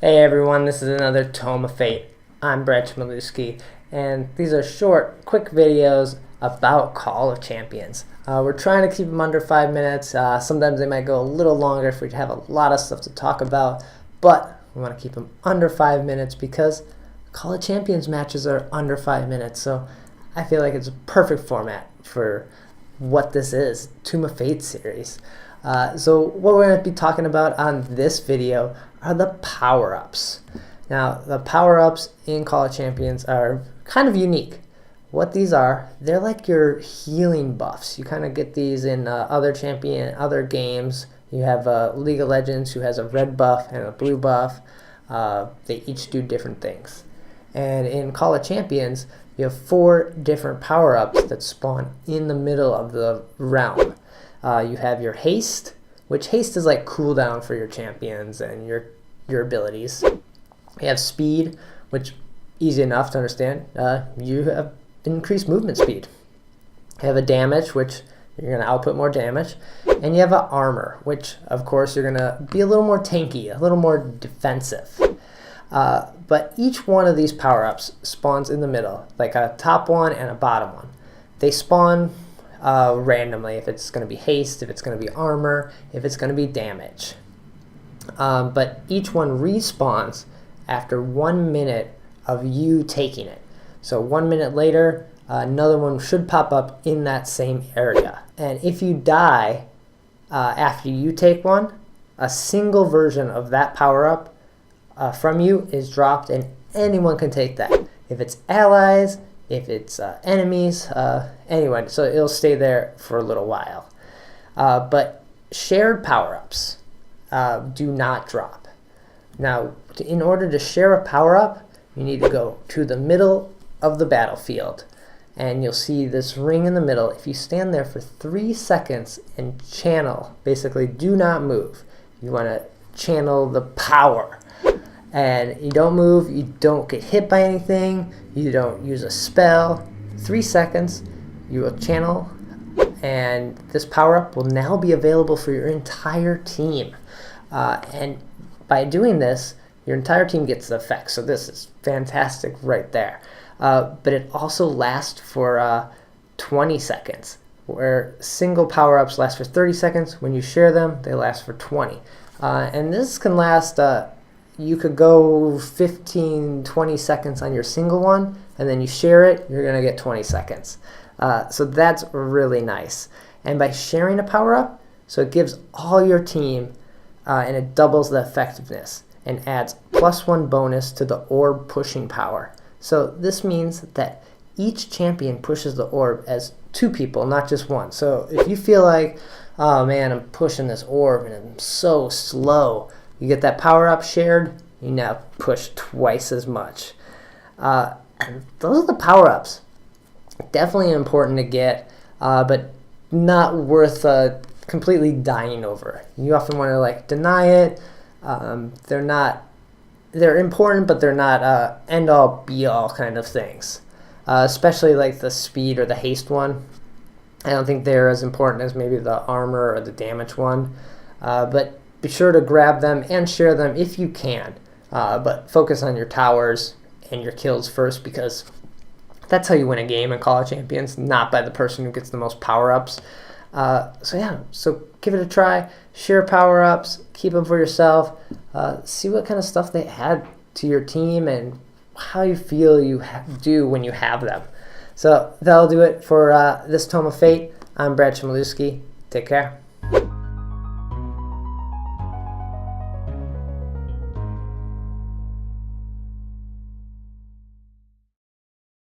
Hey everyone, this is another Tome of Fate. I'm Brett Chmielewski, and these are short, quick videos about Call of Champions. We're trying to keep them under 5 minutes. Sometimes they might go a little longer if we have a lot of stuff to talk about, but we want to keep them under 5 minutes because Call of Champions matches are under 5 minutes, so I feel like it's a perfect format for what this is, Tome of Fate series. So what we're going to be talking about on this video are the power-ups. Now, the power-ups in Call of Champions are kind of unique. What these are, they're like your healing buffs. You kind of get these in other games. You have League of Legends who has a red buff and a blue buff. They each do different things. And in Call of Champions, you have 4 different power-ups that spawn in the middle of the realm. You have your haste, which haste is like cooldown for your champions and your abilities. You have speed, which easy enough to understand. You have increased movement speed. You have a damage, which you're going to output more damage. And you have an armor, which of course you're going to be a little more tanky, a little more defensive. But each one of these power-ups spawns in the middle, like a top one and a bottom one. They spawn randomly, if it's going to be haste, if it's going to be armor, if it's going to be damage. But each one respawns after 1 minute of you taking it. So 1 minute later, another one should pop up in that same area. And if you die after you take one, a single version of that power-up from you is dropped, and anyone can take that. If it's allies, if it's enemies, anyone. So it'll stay there for a little while. But shared power-ups do not drop. Now, in order to share a power-up, you need to go to the middle of the battlefield, and you'll see this ring in the middle. If you stand there for 3 seconds and channel, basically do not move. You want to channel the power. And you don't move, you don't get hit by anything, you don't use a spell. 3 seconds, you will channel, and this power-up will now be available for your entire team. And by doing this, your entire team gets the effect. So this is fantastic right there. But it also lasts for 20 seconds, where single power-ups last for 30 seconds. When you share them, they last for 20. And this can last... you could go 15-20 seconds on your single one, and then you share it, you're going to get 20 seconds. So that's really nice. And by sharing a power-up, so it gives all your team, and it doubles the effectiveness and adds +1 bonus to the orb pushing power. So this means that each champion pushes the orb as 2 people, not just one. So if you feel like, oh man, I'm pushing this orb and I'm so slow, you get that power-up shared, you now push twice as much. And those are the power-ups. Definitely important to get, but not worth completely dying over. You often want to deny it. They're important, but they're not end-all, be-all kind of things. Especially like the speed or the haste one. I don't think they're as important as maybe the armor or the damage one. But be sure to grab them and share them if you can, but focus on your towers and your kills first, because that's how you win a game in Call of Champions, not by the person who gets the most power-ups. So give it a try, share power-ups, keep them for yourself, see what kind of stuff they add to your team and how you feel you do when you have them. So that'll do it for this Tome of Fate. I'm Brad Chmielewski. Take care.